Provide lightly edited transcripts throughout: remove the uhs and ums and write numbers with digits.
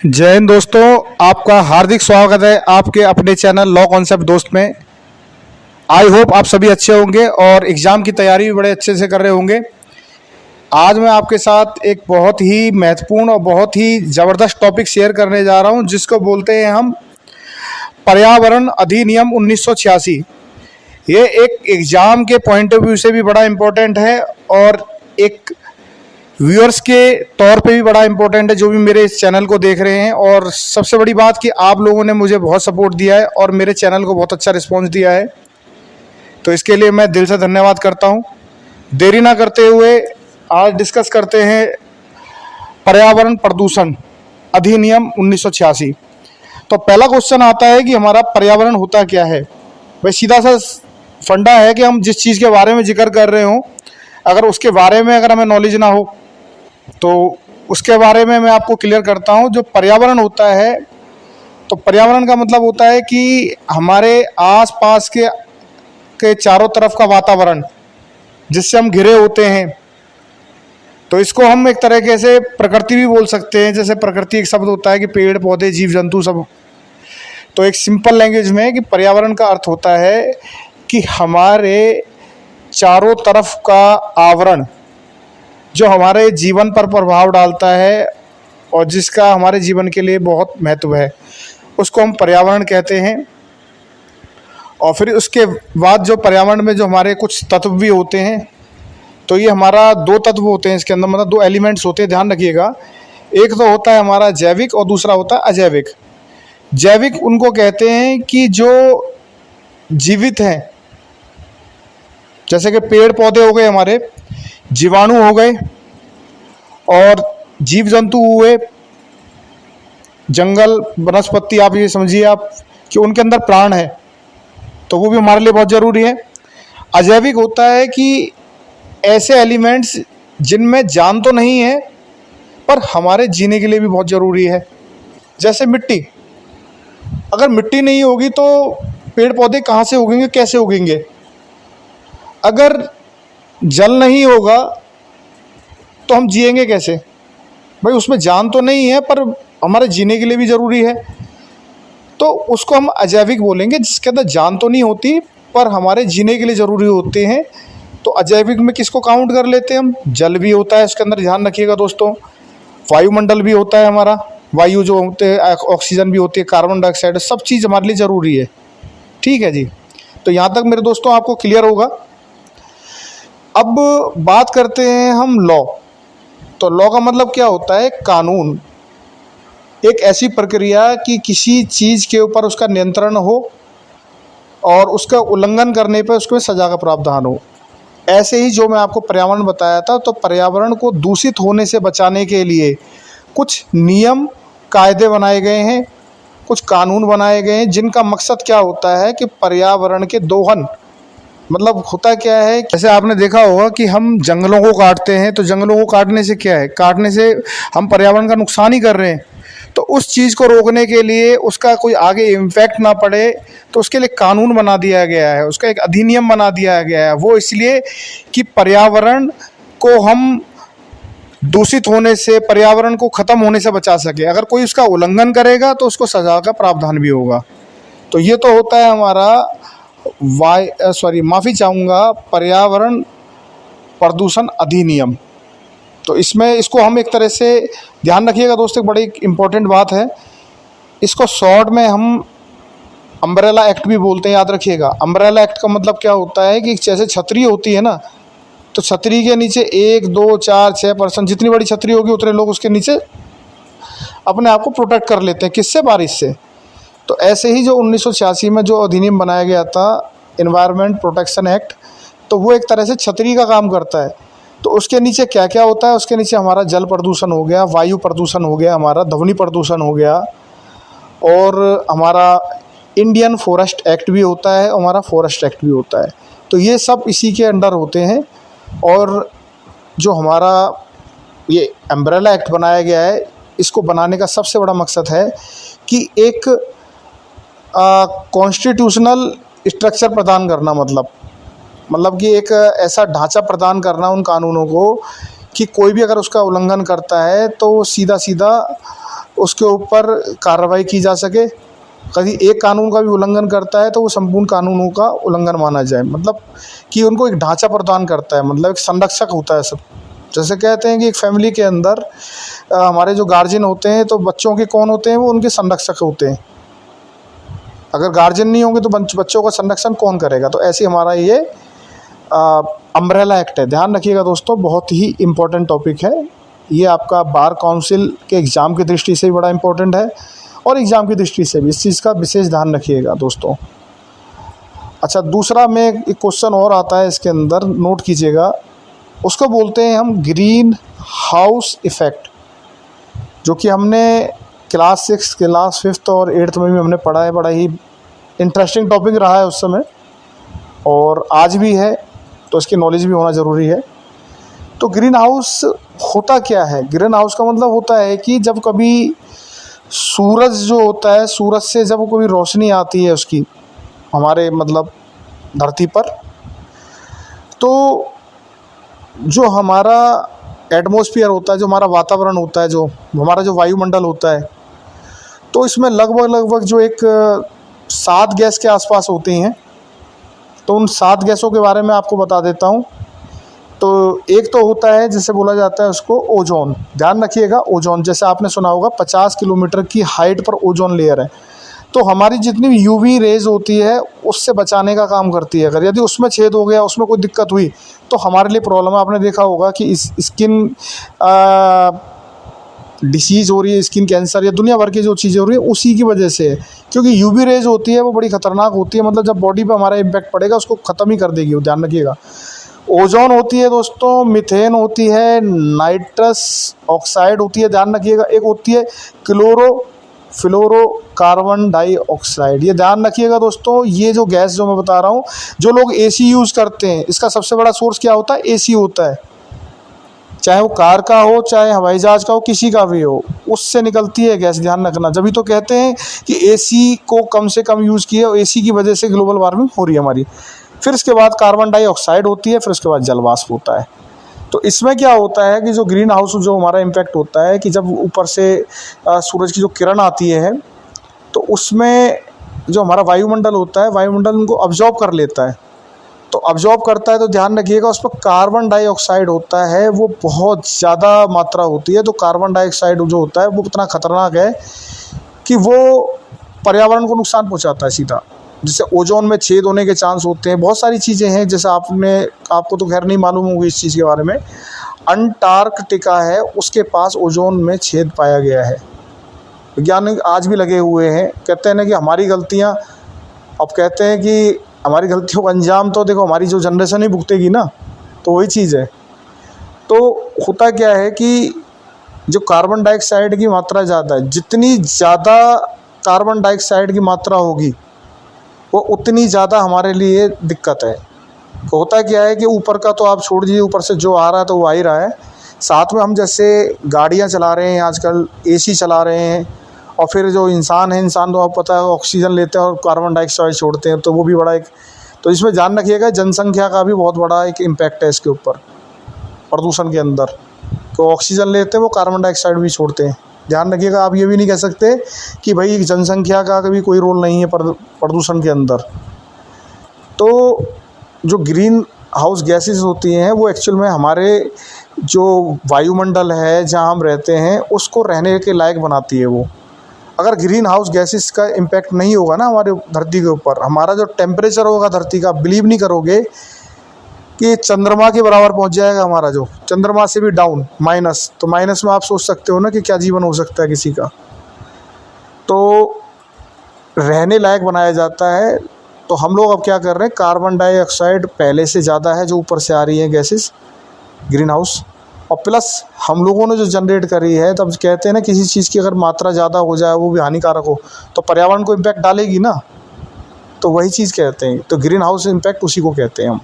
जय हिंद दोस्तों, आपका हार्दिक स्वागत है आपके अपने चैनल लॉ कॉन्सेप्ट दोस्त में। आई होप आप सभी अच्छे होंगे और एग्ज़ाम की तैयारी भी बड़े अच्छे से कर रहे होंगे। आज मैं आपके साथ एक बहुत ही महत्वपूर्ण और बहुत ही ज़बरदस्त टॉपिक शेयर करने जा रहा हूं, जिसको बोलते हैं हम पर्यावरण अधिनियम 1986। ये एक एग्ज़ाम के पॉइंट ऑफ व्यू से भी बड़ा इम्पोर्टेंट है और एक व्यूअर्स के तौर पे भी बड़ा इम्पोर्टेंट है जो भी मेरे इस चैनल को देख रहे हैं। और सबसे बड़ी बात कि आप लोगों ने मुझे बहुत सपोर्ट दिया है और मेरे चैनल को बहुत अच्छा रिस्पांस दिया है, तो इसके लिए मैं दिल से धन्यवाद करता हूं। देरी ना करते हुए आज डिस्कस करते हैं पर्यावरण प्रदूषण अधिनियम 1986। तो पहला क्वेश्चन आता है कि हमारा पर्यावरण होता क्या है। भाई सीधा सा फंडा है कि हम जिस चीज़ के बारे में जिक्र कर रहे हों, अगर उसके बारे में अगर हमें नॉलेज ना हो तो उसके बारे में मैं आपको क्लियर करता हूं। जो पर्यावरण होता है, तो पर्यावरण का मतलब होता है कि हमारे आसपास के चारों तरफ का वातावरण जिससे हम घिरे होते हैं। तो इसको हम एक तरीके से प्रकृति भी बोल सकते हैं। जैसे प्रकृति एक शब्द होता है कि पेड़ पौधे जीव जंतु सब। तो एक सिंपल लैंग्वेज में कि पर्यावरण का अर्थ होता है कि हमारे चारों तरफ का आवरण जो हमारे जीवन पर प्रभाव डालता है और जिसका हमारे जीवन के लिए बहुत महत्व है, उसको हम पर्यावरण कहते हैं। और फिर उसके बाद जो पर्यावरण में जो हमारे कुछ तत्व भी होते हैं, तो ये हमारा दो तत्व होते हैं इसके अंदर, मतलब दो एलिमेंट्स होते हैं, ध्यान रखिएगा। एक तो होता है हमारा जैविक और दूसरा होता है अजैविक। जैविक उनको कहते हैं कि जो जीवित हैं, जैसे कि पेड़ पौधे हो गए, हमारे जीवाणु हो गए और जीव जंतु हुए, जंगल वनस्पति, आप ये समझिए आप कि उनके अंदर प्राण है, तो वो भी हमारे लिए बहुत ज़रूरी है। अजैविक होता है कि ऐसे एलिमेंट्स जिनमें जान तो नहीं है पर हमारे जीने के लिए भी बहुत ज़रूरी है। जैसे मिट्टी, अगर मिट्टी नहीं होगी तो पेड़ पौधे कहाँ से उगेंगे, कैसे उगेंगे। अगर जल नहीं होगा तो हम जिएंगे कैसे। भाई उसमें जान तो नहीं है पर हमारे जीने के लिए भी ज़रूरी है, तो उसको हम अजैविक बोलेंगे। जिसके अंदर जान तो नहीं होती पर हमारे जीने के लिए ज़रूरी होते हैं। तो अजैविक में किसको काउंट कर लेते हैं हम, जल भी होता है उसके अंदर, ध्यान रखिएगा दोस्तों। वायुमंडल भी होता है हमारा, वायु जो होते हैं, ऑक्सीजन भी होती है, कार्बन डाइऑक्साइड, सब चीज़ हमारे लिए ज़रूरी है। ठीक है जी, तो यहाँ तक मेरे दोस्तों आपको क्लियर होगा। अब बात करते हैं हम लॉ। तो लॉ का मतलब क्या होता है, कानून। एक ऐसी प्रक्रिया कि किसी चीज़ के ऊपर उसका नियंत्रण हो और उसका उल्लंघन करने पर उसको सज़ा का प्रावधान हो। ऐसे ही जो मैं आपको पर्यावरण बताया था, तो पर्यावरण को दूषित होने से बचाने के लिए कुछ नियम कायदे बनाए गए हैं, कुछ कानून बनाए गए हैं, जिनका मकसद क्या होता है कि पर्यावरण के दोहन, मतलब होता क्या है, जैसे आपने देखा होगा कि हम जंगलों को काटते हैं, तो जंगलों को काटने से क्या है, काटने से हम पर्यावरण का नुकसान ही कर रहे हैं। तो उस चीज़ को रोकने के लिए, उसका कोई आगे इम्पैक्ट ना पड़े, तो उसके लिए कानून बना दिया गया है, उसका एक अधिनियम बना दिया गया है। वो इसलिए कि पर्यावरण को हम दूषित होने से, पर्यावरण को ख़त्म होने से बचा सके। अगर कोई उसका उल्लंघन करेगा तो उसको सज़ा का प्रावधान भी होगा। तो ये तो होता है हमारा माफ़ी चाहूँगा, पर्यावरण प्रदूषण अधिनियम। तो इसमें इसको हम एक तरह से ध्यान रखिएगा दोस्तों, एक बड़ी इम्पोर्टेंट बात है। इसको शॉर्ट में हम अम्ब्रेला एक्ट भी बोलते हैं, याद रखिएगा। अम्ब्रेला एक्ट का मतलब क्या होता है कि जैसे छतरी होती है ना, तो छतरी के नीचे 1, 2, 4, 6%, जितनी बड़ी छतरी होगी उतने लोग उसके नीचे अपने आप को प्रोटेक्ट कर लेते हैं। किससे, बारिश से। तो ऐसे ही जो 1986 में जो अधिनियम बनाया गया था, एनवायरनमेंट प्रोटेक्शन एक्ट, तो वो एक तरह से छतरी का काम करता है। तो उसके नीचे क्या क्या होता है, उसके नीचे हमारा जल प्रदूषण हो गया, वायु प्रदूषण हो गया, हमारा ध्वनि प्रदूषण हो गया, और हमारा इंडियन फॉरेस्ट एक्ट भी होता है, हमारा फॉरेस्ट एक्ट भी होता है। तो ये सब इसी के अंडर होते हैं। और जो हमारा ये अम्ब्रेला एक्ट बनाया गया है, इसको बनाने का सबसे बड़ा मकसद है कि एक कॉन्स्टिट्यूशनल स्ट्रक्चर प्रदान करना, मतलब कि एक ऐसा ढांचा प्रदान करना उन कानूनों को कि कोई भी अगर उसका उल्लंघन करता है तो सीधा सीधा उसके ऊपर कार्रवाई की जा सके। कभी एक कानून का भी उल्लंघन करता है तो वो संपूर्ण कानूनों का उल्लंघन माना जाए, मतलब कि उनको एक ढांचा प्रदान करता है, मतलब एक संरक्षक होता है सब। जैसे कहते हैं कि एक फैमिली के अंदर हमारे जो गार्जियन होते हैं तो बच्चों के कौन होते हैं, वो उनके संरक्षक होते हैं। अगर गार्जियन नहीं होंगे तो बच्चों का संरक्षण कौन करेगा। तो ऐसे हमारा ये अम्ब्रेला एक्ट है। ध्यान रखिएगा दोस्तों, बहुत ही इम्पोर्टेंट टॉपिक है ये। आपका बार काउंसिल के एग्ज़ाम की दृष्टि से भी बड़ा इम्पोर्टेंट है और एग्ज़ाम की दृष्टि से भी इस चीज़ का विशेष ध्यान रखिएगा दोस्तों। अच्छा, दूसरा में एक क्वेश्चन और आता है इसके अंदर, नोट कीजिएगा। उसको बोलते हैं हम ग्रीन हाउस इफ़ेक्ट, जो कि हमने क्लास 6, क्लास 5 और 8 में भी हमने पढ़ा है। बड़ा ही इंटरेस्टिंग टॉपिक रहा है उस समय और आज भी है, तो इसकी नॉलेज भी होना ज़रूरी है। तो ग्रीन हाउस होता क्या है? ग्रीन हाउस का मतलब होता है कि जब कभी सूरज जो होता है, सूरज से जब कभी रोशनी आती है उसकी हमारे मतलब धरती पर, तो जो हमारा एटमॉस्फेयर होता है, जो हमारा वातावरण होता है, जो हमारा जो वायुमंडल होता है, तो इसमें लगभग जो एक 7 गैस के आसपास होती हैं। तो उन 7 गैसों के बारे में आपको बता देता हूँ। तो एक तो होता है जिसे बोला जाता है उसको ओजोन। ध्यान रखिएगा, ओजोन, जैसे आपने सुना होगा 50 किलोमीटर की हाइट पर ओजोन लेयर है। तो हमारी जितनी भी यूवी रेज होती है उससे बचाने का काम करती है। अगर यदि उसमें छेद हो गया, उसमें कोई दिक्कत हुई तो हमारे लिए प्रॉब्लम है। आपने देखा होगा कि इस स्किन डिसीज़ हो रही है, स्किन कैंसर या दुनिया भर की जो चीज़ें हो रही है उसी की वजह से है, क्योंकि यूवी रेज होती है वो बड़ी ख़तरनाक होती है। मतलब जब बॉडी पे हमारा इम्पैक्ट पड़ेगा उसको ख़त्म ही कर देगी वो, ध्यान रखिएगा। ओजोन होती है दोस्तों, मीथेन होती है, नाइट्रस ऑक्साइड होती है, ध्यान रखिएगा। एक होती है क्लोरोफ्लोरोकार्बन डाइऑक्साइड। ये ध्यान रखिएगा दोस्तों, ये जो गैस जो मैं बता रहा हूँ, जो लोग एसी यूज़ करते हैं, इसका सबसे बड़ा सोर्स क्या होता है? एसी होता है। चाहे वो कार का हो, चाहे हवाई जहाज़ का हो, किसी का भी हो, उससे निकलती है गैस, ध्यान रखना। जब तो कहते हैं कि एसी को कम से कम यूज़ किए और एसी की वजह से ग्लोबल वार्मिंग हो रही है हमारी। फिर इसके बाद कार्बन डाइऑक्साइड होती है, फिर उसके बाद जल वाष्प होता है। तो इसमें क्या होता है कि जो ग्रीन हाउस जो हमारा इम्पैक्ट होता है कि जब ऊपर से सूरज की जो किरण आती है तो उसमें जो हमारा वायुमंडल होता है, वायुमंडल उनको अब्जॉर्ब कर लेता है। तो अब्जॉर्ब करता है तो ध्यान रखिएगा उसमें कार्बन डाइऑक्साइड होता है, वो बहुत ज़्यादा मात्रा होती है। तो कार्बन डाइऑक्साइड जो होता है वो इतना ख़तरनाक है कि वो पर्यावरण को नुकसान पहुंचाता है सीधा, जिससे ओजोन में छेद होने के चांस होते हैं। बहुत सारी चीज़ें हैं, जैसे आपको तो खैर नहीं मालूम होगी इस चीज़ के बारे में। अंटार्कटिका है, उसके पास ओजोन में छेद पाया गया है। वैज्ञानिक आज भी लगे हुए हैं, कहते हैं ना कि हमारी गलतियाँ, अब कहते हैं कि हमारी गलतियों का अंजाम तो देखो हमारी जो जनरेशन ही भुगतेगी ना, तो वही चीज़ है। तो होता क्या है कि जो कार्बन डाइऑक्साइड की मात्रा ज़्यादा है, जितनी ज़्यादा कार्बन डाइऑक्साइड की मात्रा होगी वो उतनी ज़्यादा हमारे लिए दिक्कत है। तो होता क्या है कि ऊपर का तो आप छोड़ दीजिए, ऊपर से जो आ रहा है तो वो आ ही रहा है। साथ में हम जैसे गाड़ियाँ चला रहे हैं आजकल, एसी चला रहे हैं, और फिर जो इंसान है, इंसान तो आपको पता है ऑक्सीजन लेते हैं और कार्बन डाइऑक्साइड छोड़ते हैं, तो वो भी बड़ा एक, तो इसमें ध्यान रखिएगा जनसंख्या का भी बहुत बड़ा एक इम्पैक्ट है इसके ऊपर प्रदूषण के अंदर। तो ऑक्सीजन लेते हैं वो कार्बन डाइऑक्साइड भी छोड़ते हैं। ध्यान रखिएगा, आप ये भी नहीं कह सकते कि भाई जनसंख्या का कभी कोई रोल नहीं है प्रदूषण के अंदर। तो जो ग्रीन हाउस गैसेस होती हैं वो एक्चुअल में हमारे जो वायुमंडल है जहाँ हम रहते हैं उसको रहने के लायक बनाती है वो। अगर ग्रीन हाउस गैसेस का इम्पैक्ट नहीं होगा ना हमारे धरती के ऊपर, हमारा जो टेम्परेचर होगा धरती का, बिलीव नहीं करोगे कि चंद्रमा के बराबर पहुंच जाएगा हमारा, जो चंद्रमा से भी डाउन, माइनस। तो माइनस में आप सोच सकते हो ना कि क्या जीवन हो सकता है किसी का। तो रहने लायक बनाया जाता है। तो हम लोग अब क्या कर रहे हैं, कार्बन डाइऑक्साइड पहले से ज़्यादा है जो ऊपर से आ रही है गैसेस ग्रीन हाउस, और प्लस हम लोगों ने जो जनरेट करी है। तब कहते हैं ना किसी चीज़ की अगर मात्रा ज़्यादा हो जाए, वो भी हानिकारक हो, तो पर्यावरण को इम्पैक्ट डालेगी ना। तो वही चीज़ कहते हैं। तो ग्रीन हाउस इम्पैक्ट उसी को कहते हैं हम,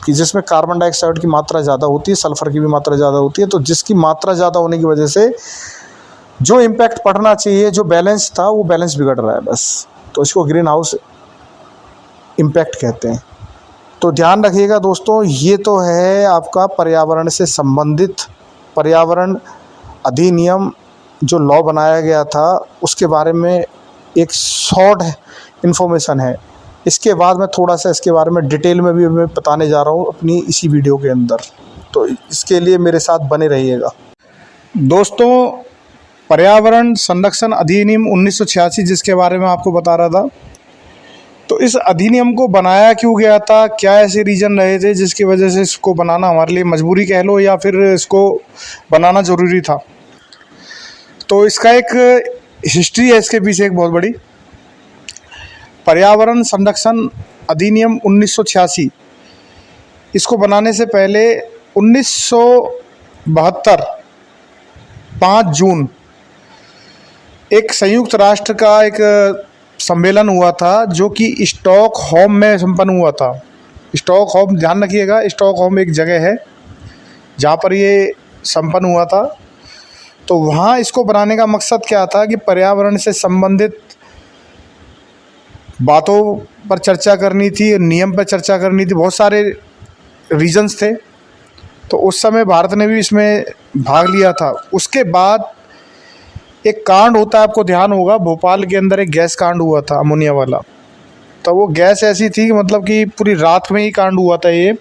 कि जिसमें कार्बन डाइऑक्साइड की मात्रा ज़्यादा होती है, सल्फ़र की भी मात्रा ज़्यादा होती है। तो जिसकी मात्रा ज़्यादा होने की वजह से जो इम्पैक्ट पड़ना चाहिए, जो बैलेंस था, वो बैलेंस बिगड़ रहा है बस। तो इसको ग्रीन हाउस इम्पैक्ट कहते हैं। तो ध्यान रखिएगा दोस्तों, ये तो है आपका पर्यावरण से संबंधित पर्यावरण अधिनियम जो लॉ बनाया गया था उसके बारे में एक शॉर्ट इन्फॉर्मेशन है। इसके बाद मैं थोड़ा सा इसके बारे में डिटेल में भी मैं बताने जा रहा हूँ अपनी इसी वीडियो के अंदर, तो इसके लिए मेरे साथ बने रहिएगा। दोस्तों, पर्यावरण संरक्षण अधिनियम 1986 जिसके बारे में आपको बता रहा था, तो इस अधिनियम को बनाया क्यों गया था, क्या ऐसे रीज़न रहे थे जिसकी वजह से इसको बनाना हमारे लिए मजबूरी कह लो या फिर इसको बनाना ज़रूरी था। तो इसका एक हिस्ट्री है इसके पीछे एक बहुत बड़ी। पर्यावरण संरक्षण अधिनियम 1986 इसको बनाने से पहले 1972 5 जून एक संयुक्त राष्ट्र का एक सम्मेलन हुआ था जो कि स्टॉकहोम में संपन्न हुआ था। स्टॉकहोम, ध्यान रखिएगा, स्टॉकहोम एक जगह है जहाँ पर ये संपन्न हुआ था। तो वहाँ इसको बनाने का मकसद क्या था कि पर्यावरण से संबंधित बातों पर चर्चा करनी थी, नियम पर चर्चा करनी थी, बहुत सारे रीजंस थे। तो उस समय भारत ने भी इसमें भाग लिया था। उसके बाद एक कांड होता है, आपको ध्यान होगा, भोपाल के अंदर एक गैस कांड हुआ था अमोनिया वाला। तो वो गैस ऐसी थी कि मतलब कि पूरी रात में ही कांड हुआ था ये।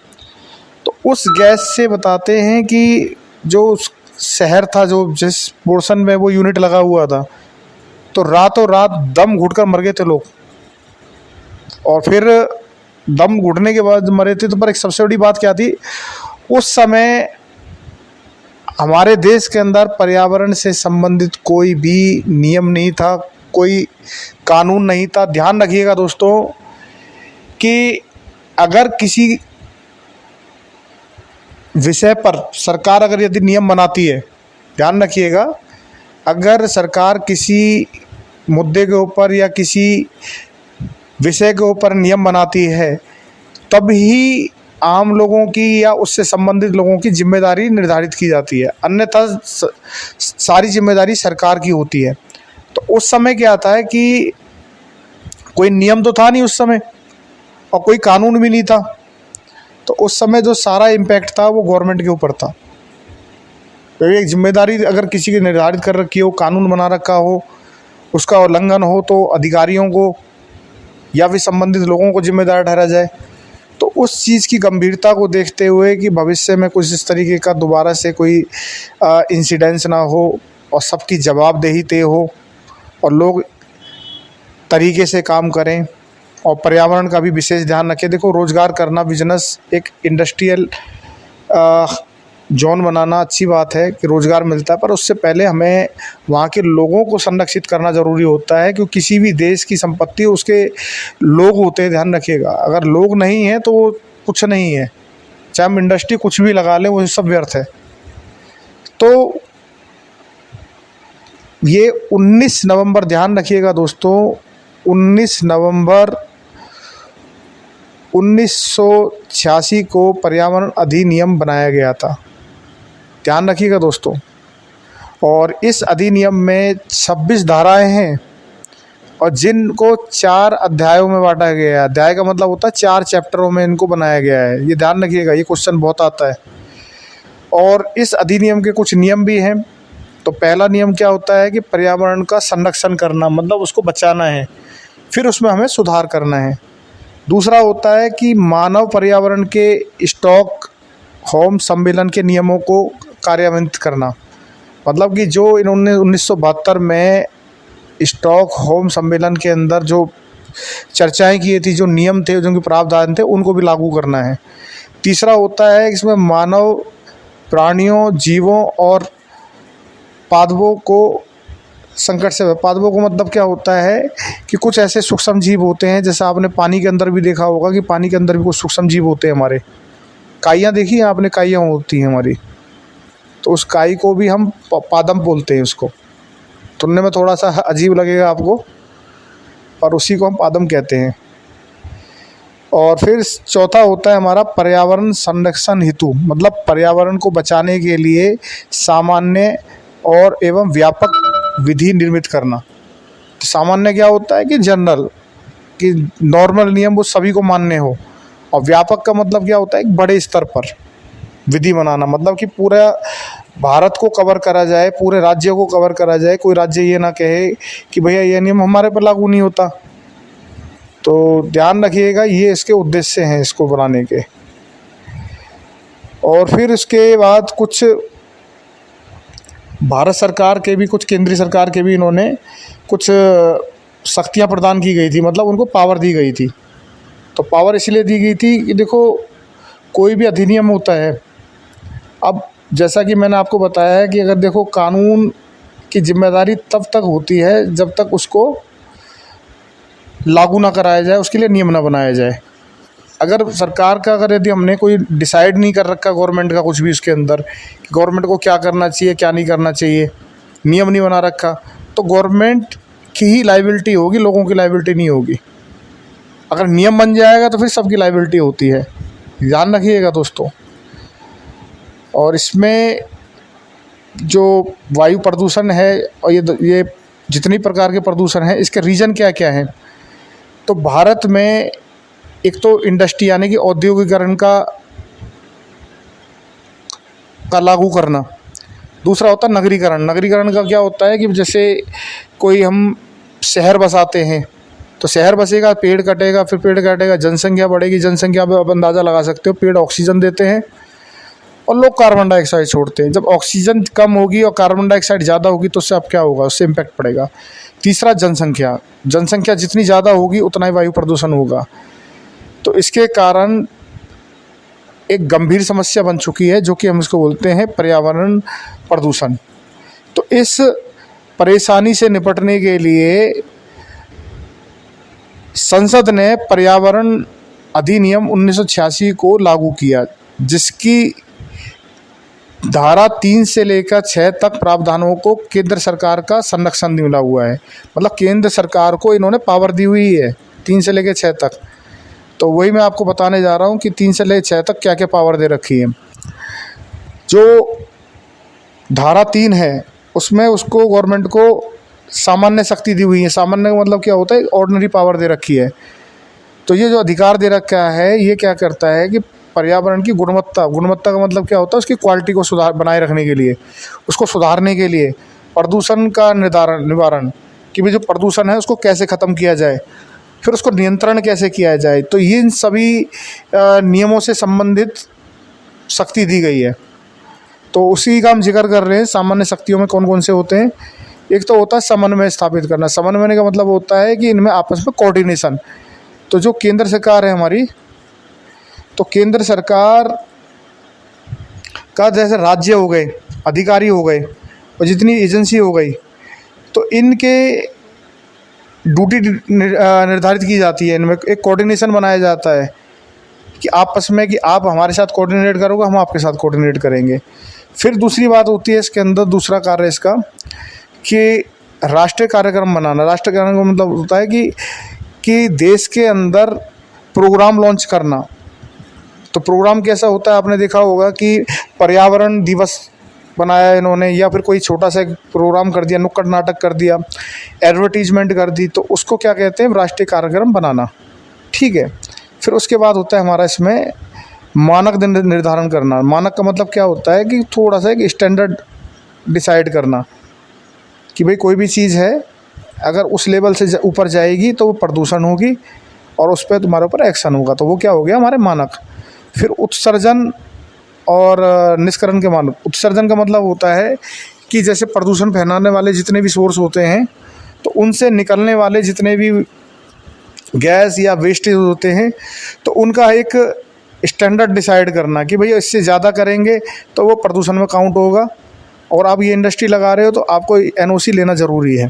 तो उस गैस से बताते हैं कि जो शहर था, जो जिस पोर्शन में वो यूनिट लगा हुआ था, तो रातों रात दम घुटकर मर गए थे लोग। और फिर दम घुटने के बाद मरे थे। तो पर एक सबसे बड़ी बात क्या थी, उस समय हमारे देश के अंदर पर्यावरण से संबंधित कोई भी नियम नहीं था, कोई कानून नहीं था। ध्यान रखिएगा दोस्तों कि अगर किसी विषय पर सरकार अगर यदि नियम बनाती है, ध्यान रखिएगा, अगर सरकार किसी मुद्दे के ऊपर या किसी विषय के ऊपर नियम बनाती है, तब ही आम लोगों की या उससे संबंधित लोगों की जिम्मेदारी निर्धारित की जाती है, अन्यथा सारी जिम्मेदारी सरकार की होती है। तो उस समय क्या आता है कि कोई नियम तो था नहीं उस समय और कोई कानून भी नहीं था। तो उस समय जो सारा इम्पैक्ट था वो गवर्नमेंट के ऊपर था। तो एक जिम्मेदारी अगर किसी की निर्धारित कर रखी हो, कानून बना रखा हो, उसका उल्लंघन हो, तो अधिकारियों को या फिर संबंधित लोगों को जिम्मेदार ठहरा जाए। तो उस चीज़ की गंभीरता को देखते हुए कि भविष्य में कुछ इस तरीके का दोबारा से कोई इंसिडेंस ना हो और सबकी जवाबदेही तय हो और लोग तरीके से काम करें और पर्यावरण का भी विशेष ध्यान रखें। देखो, रोज़गार करना, बिजनेस, एक इंडस्ट्रियल जोन बनाना अच्छी बात है कि रोज़गार मिलता है, पर उससे पहले हमें वहाँ के लोगों को संरक्षित करना ज़रूरी होता है, क्योंकि किसी भी देश की संपत्ति उसके लोग होते हैं। ध्यान रखिएगा, अगर लोग नहीं हैं तो वो कुछ नहीं है, चाहे हम इंडस्ट्री कुछ भी लगा लें, वो सब व्यर्थ है। तो ये 19 नवंबर, ध्यान रखिएगा दोस्तों, 19 नवंबर 1986 को पर्यावरण अधिनियम बनाया गया था। ध्यान रखिएगा दोस्तों। और इस अधिनियम में 26 धाराएं हैं और जिनको 4 अध्यायों में बांटा गया है। अध्याय का मतलब होता है 4 चैप्टरों में इनको बनाया गया है। ये ध्यान रखिएगा, ये क्वेश्चन बहुत आता है। और इस अधिनियम के कुछ नियम भी हैं। तो पहला नियम क्या होता है कि पर्यावरण का संरक्षण करना, मतलब उसको बचाना है, फिर उसमें हमें सुधार करना है। दूसरा होता है कि मानव पर्यावरण के स्टॉकहोम सम्मेलन के नियमों को कार्यान्वित करना, मतलब कि जो इन्होंने 1972 में स्टॉकहोम सम्मेलन के अंदर जो चर्चाएं की थी, जो नियम थे, जो उनके प्रावधान थे, उनको भी लागू करना है। तीसरा होता है इसमें मानव, प्राणियों, जीवों और पादपों को संकट से, पादपों को मतलब क्या होता है कि कुछ ऐसे सूक्ष्म जीव होते हैं, जैसे आपने पानी के अंदर भी देखा होगा कि पानी के अंदर भी कुछ सूक्ष्म जीव होते हैं हमारे। काइयाँ देखी हैं आपने, काइयाँ होती हैं हमारी, तो उस काई को भी हम पादप बोलते हैं। उसको सुनने में थोड़ा सा अजीब लगेगा आपको, पर उसी को हम पादप कहते हैं। और फिर चौथा होता है हमारा पर्यावरण संरक्षण हेतु, मतलब पर्यावरण को बचाने के लिए सामान्य और एवं व्यापक विधि निर्मित करना। तो सामान्य क्या होता है कि जनरल, कि नॉर्मल नियम वो सभी को मान्य हो, और व्यापक का मतलब क्या होता है कि बड़े स्तर पर विधि बनाना, मतलब कि पूरा भारत को कवर करा जाए, पूरे राज्य को कवर करा जाए, कोई राज्य ये ना कहे कि भैया ये नियम हमारे पर लागू नहीं होता। तो ध्यान रखिएगा, ये इसके उद्देश्य हैं इसको बनाने के। और फिर इसके बाद कुछ भारत सरकार के भी, कुछ केंद्रीय सरकार के भी इन्होंने कुछ शक्तियां प्रदान की गई थी, मतलब उनको पावर दी गई थी। तो पावर इसलिए दी गई थी कि देखो कोई भी अधिनियम होता है, अब जैसा कि मैंने आपको बताया है कि अगर देखो कानून की जिम्मेदारी तब तक होती है जब तक उसको लागू ना कराया जाए, उसके लिए नियम ना बनाया जाए। अगर सरकार का, अगर यदि हमने कोई डिसाइड नहीं कर रखा गवर्नमेंट का कुछ भी उसके अंदर कि गवर्नमेंट को क्या करना चाहिए क्या नहीं करना चाहिए, नियम नहीं बना रखा, तो गवर्नमेंट की ही लायबिलिटी होगी, लोगों की लायबिलिटी नहीं होगी। अगर नियम बन जाएगा तो फिर सबकी लायबिलिटी होती है, ध्यान रखिएगा दोस्तों। और इसमें जो वायु प्रदूषण है और ये जितनी प्रकार के प्रदूषण हैं, इसके रीज़न क्या क्या हैं। तो भारत में एक तो इंडस्ट्री यानी कि औद्योगिकरण का लागू करना, दूसरा होता है नगरीकरण। नगरीकरण का क्या होता है कि जैसे कोई हम शहर बसाते हैं, तो शहर बसेगा, पेड़ कटेगा, फिर पेड़ कटेगा, जनसंख्या बढ़ेगी, जनसंख्या पे आप अंदाज़ा लगा सकते हो, पेड़ ऑक्सीजन देते हैं और लोग कार्बन डाइऑक्साइड छोड़ते हैं। जब ऑक्सीजन कम होगी और कार्बन डाइऑक्साइड ज़्यादा होगी तो उससे अब क्या होगा, उससे इम्पैक्ट पड़ेगा। तीसरा जनसंख्या, जनसंख्या जितनी ज़्यादा होगी उतना ही वायु प्रदूषण होगा। तो इसके कारण एक गंभीर समस्या बन चुकी है जो कि हम इसको बोलते हैं पर्यावरण प्रदूषण। तो इस परेशानी से निपटने के लिए संसद ने पर्यावरण अधिनियम 1986 को लागू किया, जिसकी धारा 3 से लेकर 6 तक प्रावधानों को केंद्र सरकार का संरक्षण मिला हुआ है। मतलब केंद्र सरकार को इन्होंने पावर दी हुई है 3 से लेकर 6 तक। तो वही मैं आपको बताने जा रहा हूँ कि 3 से लेकर 6 तक क्या क्या पावर दे रखी है। जो धारा 3 है उसमें उसको गवर्नमेंट को सामान्य शक्ति दी हुई है। सामान्य का मतलब क्या होता है, ऑर्डिनरी पावर दे रखी है। तो ये जो अधिकार दे रखा है ये क्या करता है कि पर्यावरण की गुणवत्ता, गुणवत्ता का मतलब क्या होता है, उसकी क्वालिटी को सुधार बनाए रखने के लिए, उसको सुधारने के लिए, प्रदूषण का निवारण कि भाई जो प्रदूषण है उसको कैसे ख़त्म किया जाए, फिर उसको नियंत्रण कैसे किया जाए। तो ये इन सभी नियमों से संबंधित शक्ति दी गई है। तो उसी का हम जिक्र कर रहे हैं। सामान्य शक्तियों में कौन कौन से होते हैं। एक तो होता है समन्वय स्थापित करना। समन्वय का मतलब होता है कि इनमें आपस में कोऑर्डिनेशन। तो जो केंद्र सरकार है हमारी, तो केंद्र सरकार का जैसे राज्य हो गए, अधिकारी हो गए और जितनी एजेंसी हो गई, तो इनके ड्यूटी निर्धारित की जाती है। इनमें एक कोऑर्डिनेशन बनाया जाता है कि आपस में कि आप हमारे साथ कोऑर्डिनेट करोगे, हम आपके साथ कोऑर्डिनेट करेंगे। फिर दूसरी बात होती है इसके अंदर, दूसरा कार्य इसका कि राष्ट्रीय कार्यक्रम बनाना। राष्ट्रीय कार्यक्रम का मतलब होता है कि देश के अंदर प्रोग्राम लॉन्च करना। तो प्रोग्राम कैसा होता है, आपने देखा होगा कि पर्यावरण दिवस बनाया इन्होंने, या फिर कोई छोटा सा प्रोग्राम कर दिया, नुक्कड़ नाटक कर दिया, एडवर्टीजमेंट कर दी, तो उसको क्या कहते हैं, राष्ट्रीय कार्यक्रम बनाना। ठीक है। फिर उसके बाद होता है हमारा इसमें मानक निर्धारण करना। मानक का मतलब क्या होता है कि थोड़ा सा एक स्टैंडर्ड डिसाइड करना कि भाई कोई भी चीज़ है अगर उस लेवल से ऊपर जाएगी तो वो प्रदूषण होगी और उस पर तुम्हारे ऊपर एक्शन होगा। तो वो क्या हो गया, हमारे मानक। फिर उत्सर्जन और निष्करण के मानक। उत्सर्जन का मतलब होता है कि जैसे प्रदूषण फैलाने वाले जितने भी सोर्स होते हैं, तो उनसे निकलने वाले जितने भी गैस या वेस्टेज होते हैं, तो उनका एक स्टैंडर्ड डिसाइड करना कि भैया इससे ज़्यादा करेंगे तो वो प्रदूषण में काउंट होगा, और आप ये इंडस्ट्री लगा रहे हो तो आपको एनओसी लेना ज़रूरी है।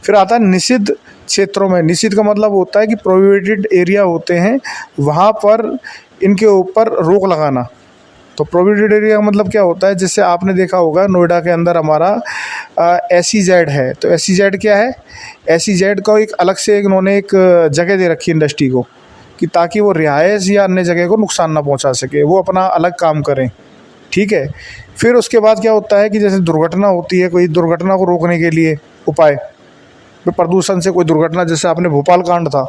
फिर आता है निषिद्ध क्षेत्रों में। निषिद्ध का मतलब होता है कि प्रोहिबिटेड एरिया होते हैं, वहाँ पर इनके ऊपर रोक लगाना। तो प्रोहिबिटेड एरिया का मतलब क्या होता है, जैसे आपने देखा होगा नोएडा के अंदर हमारा SEZ है। तो SEZ क्या है, SEZ का एक अलग से इन्होंने एक जगह दे रखी है इंडस्ट्री को, कि ताकि वो रिहायश या अन्य जगह को नुकसान ना पहुंचा सके, वो अपना अलग काम करें। ठीक है। फिर उसके बाद क्या होता है कि जैसे दुर्घटना होती है, कोई दुर्घटना को रोकने के लिए उपाय, प्रदूषण से कोई दुर्घटना, जैसे आपने भोपाल कांड था,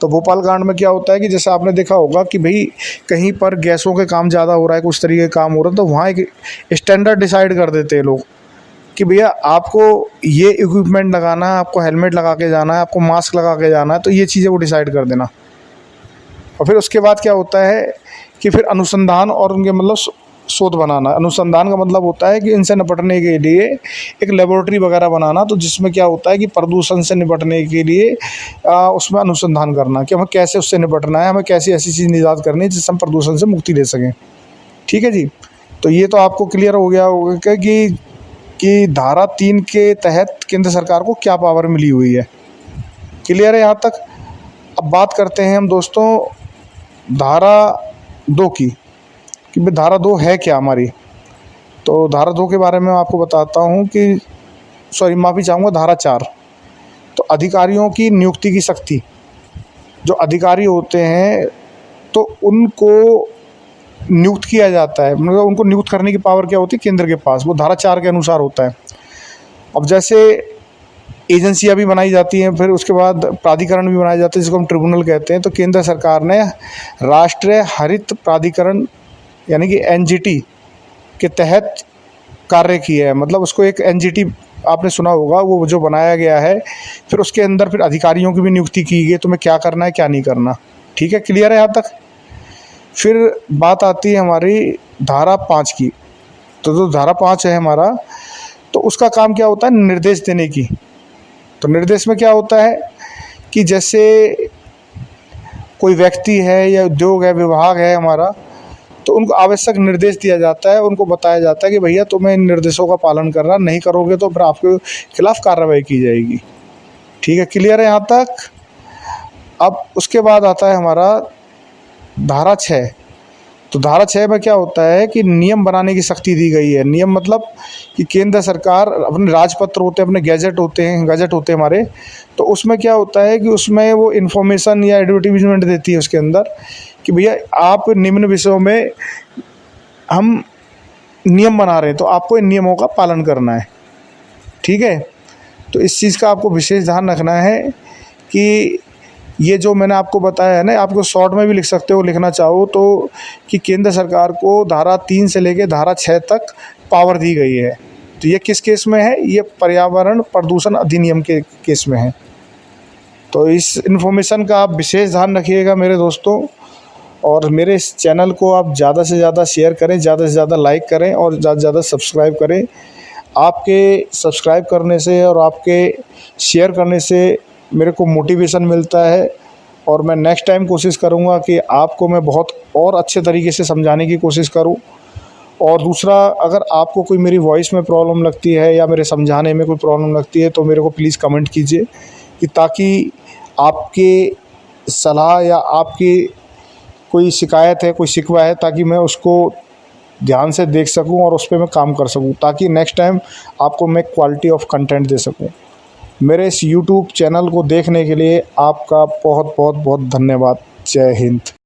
तो भोपाल कांड में क्या होता है कि जैसे आपने देखा होगा कि भाई कहीं पर गैसों के काम ज़्यादा हो रहा है, कुछ तरीके का काम हो रहा है, तो वहाँ एक स्टैंडर्ड डिसाइड कर देते हैं लोग कि भैया आपको ये इक्विपमेंट लगाना है, आपको हेलमेट लगा के जाना है, आपको मास्क लगा के जाना है, तो ये चीज़ें वो डिसाइड कर देना। और फिर उसके बाद क्या होता है कि फिर अनुसंधान और उनके मतलब शोध बनाना। अनुसंधान का मतलब होता है कि इनसे निपटने के लिए एक लेबोरेटरी वगैरह बनाना, तो जिसमें क्या होता है कि प्रदूषण से निपटने के लिए उसमें अनुसंधान करना कि हमें कैसे उससे निपटना है, हमें कैसी ऐसी चीज़ निजात करनी है जिससे हम प्रदूषण से मुक्ति ले सकें। ठीक है जी। तो ये तो आपको क्लियर हो गया होगा कि धारा 3 के तहत केंद्र सरकार को क्या पावर मिली हुई है। क्लियर है यहाँ तक। अब बात करते हैं हम दोस्तों धारा 2 की कि भाई धारा 2 है क्या हमारी। तो धारा 2 के बारे में आपको बताता हूँ कि माफ़ी चाहूँगा, धारा 4। तो अधिकारियों की नियुक्ति की शक्ति, जो अधिकारी होते हैं तो उनको नियुक्त किया जाता है, मतलब उनको नियुक्त करने की पावर क्या होती है केंद्र के पास, वो धारा 4 के अनुसार होता है। अब जैसे एजेंसियां भी बनाई जाती हैं, फिर उसके बाद प्राधिकरण भी बनाए जाते हैं जिसको हम ट्रिब्यूनल कहते हैं। तो केंद्र सरकार ने राष्ट्रीय हरित प्राधिकरण यानी कि एनजीटी के तहत कार्य किया है, मतलब उसको एक एनजीटी आपने सुना होगा वो जो बनाया गया है। फिर उसके अंदर फिर अधिकारियों की भी नियुक्ति की गई, तुम्हें क्या करना है क्या नहीं करना। ठीक है, क्लियर है यहाँ तक। फिर बात आती है हमारी धारा 5 की। तो जो धारा 5 है हमारा, तो उसका काम क्या होता है निर्देश देने की। तो निर्देश में क्या होता है कि जैसे कोई व्यक्ति है या उद्योग है, विभाग है हमारा, तो उनको आवश्यक निर्देश दिया जाता है, उनको बताया जाता है कि भैया तुम्हें इन निर्देशों का पालन करना, नहीं करोगे तो फिर आपके खिलाफ कार्रवाई की जाएगी। ठीक है, क्लियर है यहाँ तक। अब उसके बाद आता है हमारा धारा 6। तो धारा 6 में क्या होता है कि नियम बनाने की शक्ति दी गई है। नियम मतलब कि केंद्र सरकार अपने राजपत्र होते हैं, अपने गैजेट होते हैं हमारे, तो उसमें क्या होता है कि उसमें वो इन्फॉर्मेशन या एडवर्टीजमेंट देती है उसके अंदर कि भैया आप निम्न विषयों में हम नियम बना रहे हैं, तो आपको इन नियमों का पालन करना है। ठीक है, तो इस चीज़ का आपको विशेष ध्यान रखना है कि ये जो मैंने आपको बताया है ना, आपको शॉर्ट में भी लिख सकते हो लिखना चाहो तो, कि केंद्र सरकार को धारा 3 से लेकर धारा 6 तक पावर दी गई है। तो ये किस केस में है, ये पर्यावरण प्रदूषण अधिनियम के केस में है। तो इस इन्फॉर्मेशन का आप विशेष ध्यान रखिएगा मेरे दोस्तों, और मेरे इस चैनल को आप ज़्यादा से ज़्यादा शेयर करें, ज़्यादा से ज़्यादा लाइक करें और ज़्यादा से ज़्यादा सब्सक्राइब करें। आपके सब्सक्राइब करने से और आपके शेयर करने से मेरे को मोटिवेशन मिलता है, और मैं नेक्स्ट टाइम कोशिश करूँगा कि आपको मैं बहुत और अच्छे तरीके से समझाने की कोशिश करूँ। और दूसरा, अगर आपको कोई मेरी वॉइस में प्रॉब्लम लगती है या मेरे समझाने में कोई प्रॉब्लम लगती है तो मेरे को प्लीज़ कमेंट कीजिए, कि ताकि आपके सलाह या आपकी कोई शिकायत है, कोई शिकवा है, ताकि मैं उसको ध्यान से देख सकूं और उस पर मैं काम कर सकूं, ताकि नेक्स्ट टाइम आपको मैं क्वालिटी ऑफ कंटेंट दे सकूं। मेरे इस YouTube चैनल को देखने के लिए आपका बहुत बहुत बहुत धन्यवाद। जय हिंद।